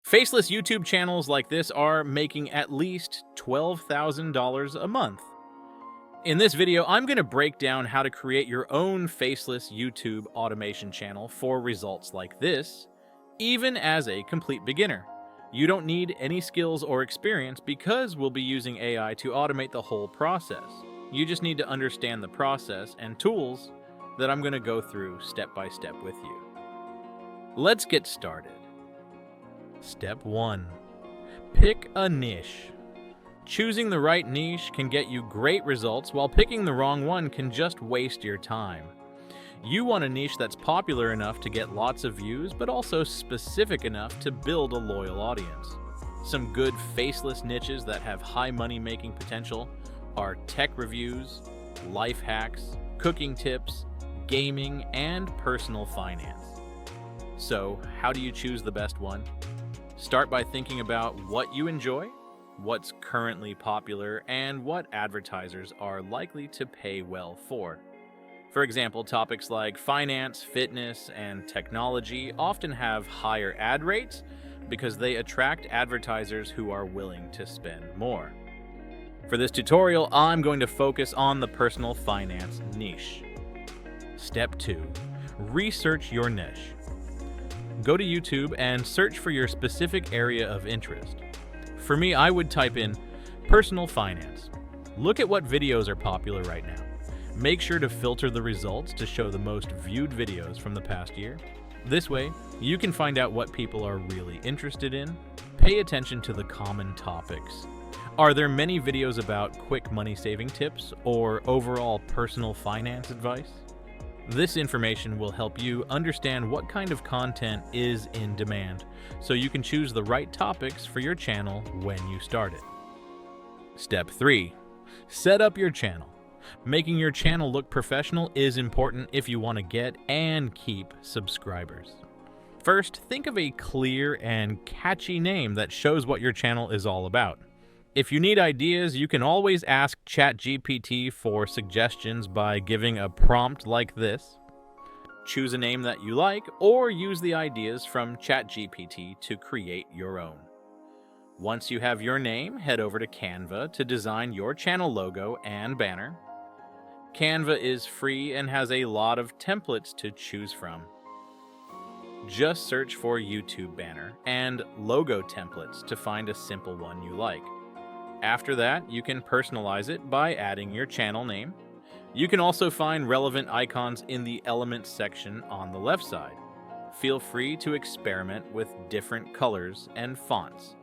Faceless YouTube channels like this are making at least $12,000 a month. In this video, I'm going to break down how to create your own faceless YouTube automation channel for results like this, even as a complete beginner. You don't need any skills or experience because we'll be using AI to automate the whole process. You just need to understand the process and tools that I'm going to go through step by step with you. Let's get started. Step 1. Pick a niche. Choosing the right niche can get you great results, while picking the wrong one can just waste your time. You want a niche that's popular enough to get lots of views, but also specific enough to build a loyal audience. Some good faceless niches that have high money-making potential are tech reviews, life hacks, cooking tips, gaming, and personal finance. So, how do you choose the best one? Start by thinking about what you enjoy, what's currently popular, and what advertisers are likely to pay well for. For example, topics like finance, fitness, and technology often have higher ad rates because they attract advertisers who are willing to spend more. For this tutorial, I'm going to focus on the personal finance niche. Step 2. Research your niche. Go to YouTube and search for your specific area of interest. For me, I would type in personal finance. Look at what videos are popular right now. Make sure to filter the results to show the most viewed videos from the past year. This way, you can find out what people are really interested in. Pay attention to the common topics. Are there many videos about quick money-saving tips or overall personal finance advice? This information will help you understand what kind of content is in demand, so you can choose the right topics for your channel when you start it. Step 3. Set up your channel. Making your channel look professional is important if you want to get and keep subscribers. First, think of a clear and catchy name that shows what your channel is all about. If you need ideas, you can always ask ChatGPT for suggestions by giving a prompt like this. Choose a name that you like, or use the ideas from ChatGPT to create your own. Once you have your name, head over to Canva to design your channel logo and banner. Canva is free and has a lot of templates to choose from. Just search for YouTube banner and logo templates to find a simple one you like. After that, you can personalize it by adding your channel name. You can also find relevant icons in the Elements section on the left side. Feel free to experiment with different colors and fonts.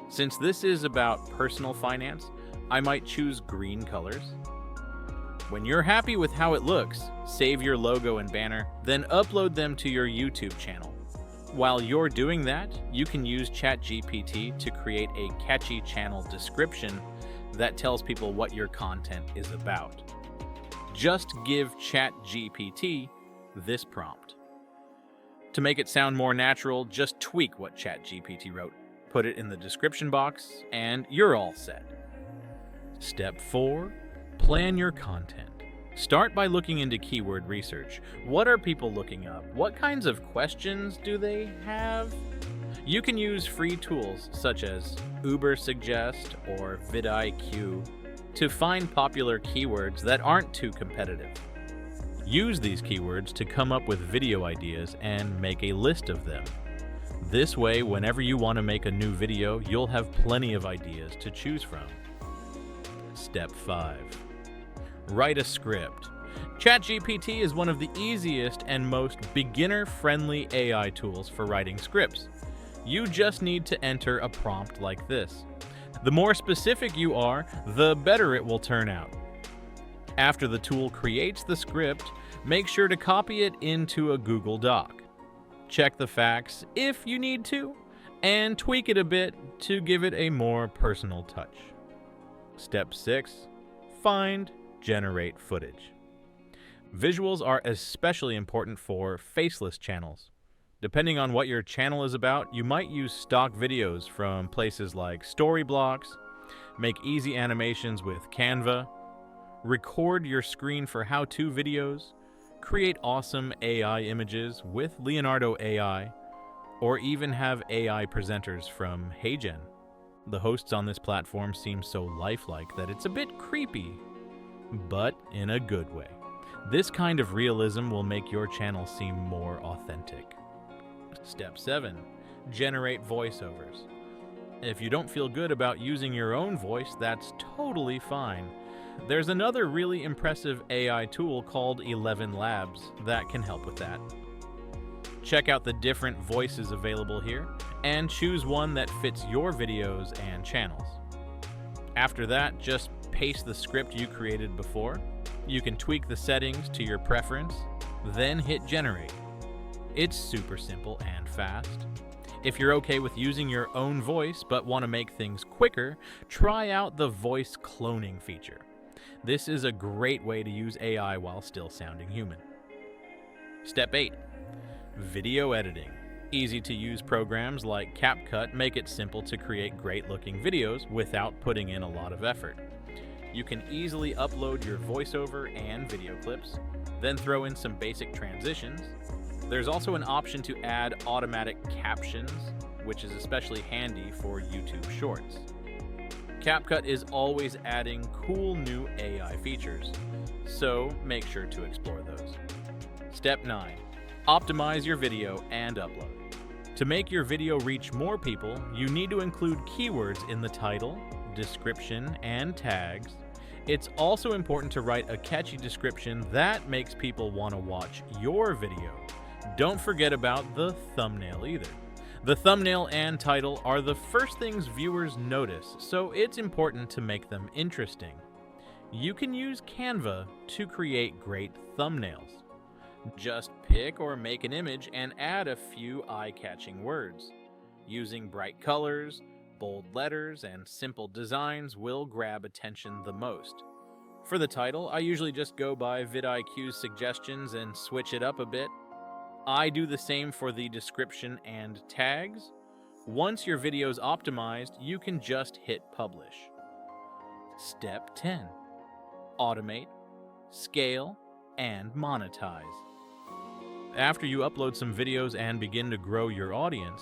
Since this is about personal finance, I might choose green colors. When you're happy with how it looks, save your logo and banner, then upload them to your YouTube channel. While you're doing that, you can use ChatGPT to create a catchy channel description that tells people what your content is about. Just give ChatGPT this prompt. To make it sound more natural, just tweak what ChatGPT wrote. Put it in the description box, and you're all set. Step 4. Plan your content. Start by looking into keyword research. What are people looking up? What kinds of questions do they have? You can use free tools such as Ubersuggest or vidIQ to find popular keywords that aren't too competitive. Use these keywords to come up with video ideas and make a list of them. This way, whenever you want to make a new video, you'll have plenty of ideas to choose from. Step 5. Write a script. ChatGPT is one of the easiest and most beginner-friendly AI tools for writing scripts. You just need to enter a prompt like this. The more specific you are, the better it will turn out. After the tool creates the script, make sure to copy it into a Google Doc. Check the facts if you need to, and tweak it a bit to give it a more personal touch. Step 6. Generate footage. Visuals are especially important for faceless channels. Depending on what your channel is about, you might use stock videos from places like Storyblocks, make easy animations with Canva, record your screen for how-to videos, create awesome AI images with Leonardo AI, or even have AI presenters from HeyGen. The hosts on this platform seem so lifelike that it's a bit creepy, but in a good way. This kind of realism will make your channel seem more authentic. Step 7. Generate voiceovers. If you don't feel good about using your own voice, that's totally fine. There's another really impressive AI tool called 11 Labs that can help with that. Check out the different voices available here and choose one that fits your videos and channels. After that, just paste the script you created before. You can tweak the settings to your preference, then hit generate. It's super simple and fast. If you're okay with using your own voice but want to make things quicker, try out the voice cloning feature. This is a great way to use AI while still sounding human. Step 8. Video editing. Easy-to-use programs like CapCut make it simple to create great-looking videos without putting in a lot of effort. You can easily upload your voiceover and video clips, then throw in some basic transitions. There's also an option to add automatic captions, which is especially handy for YouTube Shorts. CapCut is always adding cool new AI features, so make sure to explore those. Step 9. Optimize your video and upload. To make your video reach more people, you need to include keywords in the title, description, and tags. It's also important to write a catchy description that makes people want to watch your video. Don't forget about the thumbnail either. The thumbnail and title are the first things viewers notice, so it's important to make them interesting. You can use Canva to create great thumbnails. Just pick or make an image and add a few eye-catching words. Using bright colors, bold letters, and simple designs will grab attention the most. For the title, I usually just go by vidIQ's suggestions and switch it up a bit. I do the same for the description and tags. Once your video's optimized, you can just hit publish. Step 10. Automate, scale, and monetize. After you upload some videos and begin to grow your audience,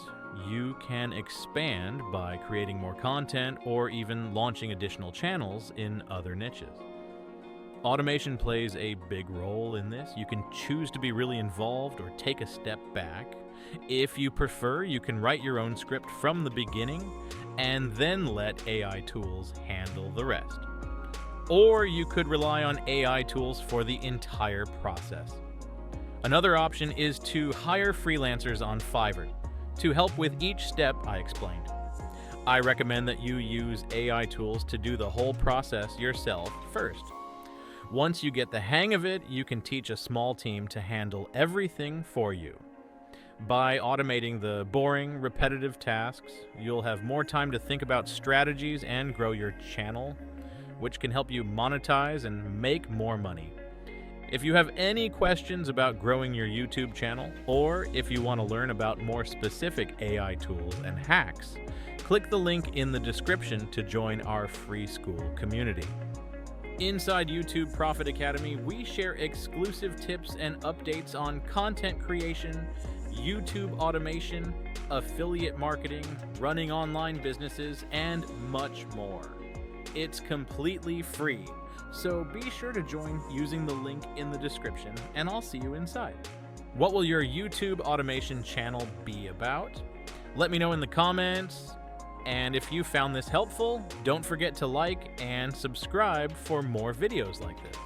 you can expand by creating more content or even launching additional channels in other niches. Automation plays a big role in this. You can choose to be really involved or take a step back. If you prefer, you can write your own script from the beginning and then let AI tools handle the rest. Or you could rely on AI tools for the entire process. Another option is to hire freelancers on Fiverr to help with each step I explained. I recommend that you use AI tools to do the whole process yourself first. Once you get the hang of it, you can teach a small team to handle everything for you. By automating the boring, repetitive tasks, you'll have more time to think about strategies and grow your channel, which can help you monetize and make more money. If you have any questions about growing your YouTube channel, or if you want to learn about more specific AI tools and hacks, click the link in the description to join our free school community. Inside YouTube Profit Academy, we share exclusive tips and updates on content creation, YouTube automation, affiliate marketing, running online businesses, and much more. It's completely free, so be sure to join using the link in the description, and I'll see you inside. What will your YouTube automation channel be about? Let me know in the comments. And if you found this helpful, don't forget to like and subscribe for more videos like this.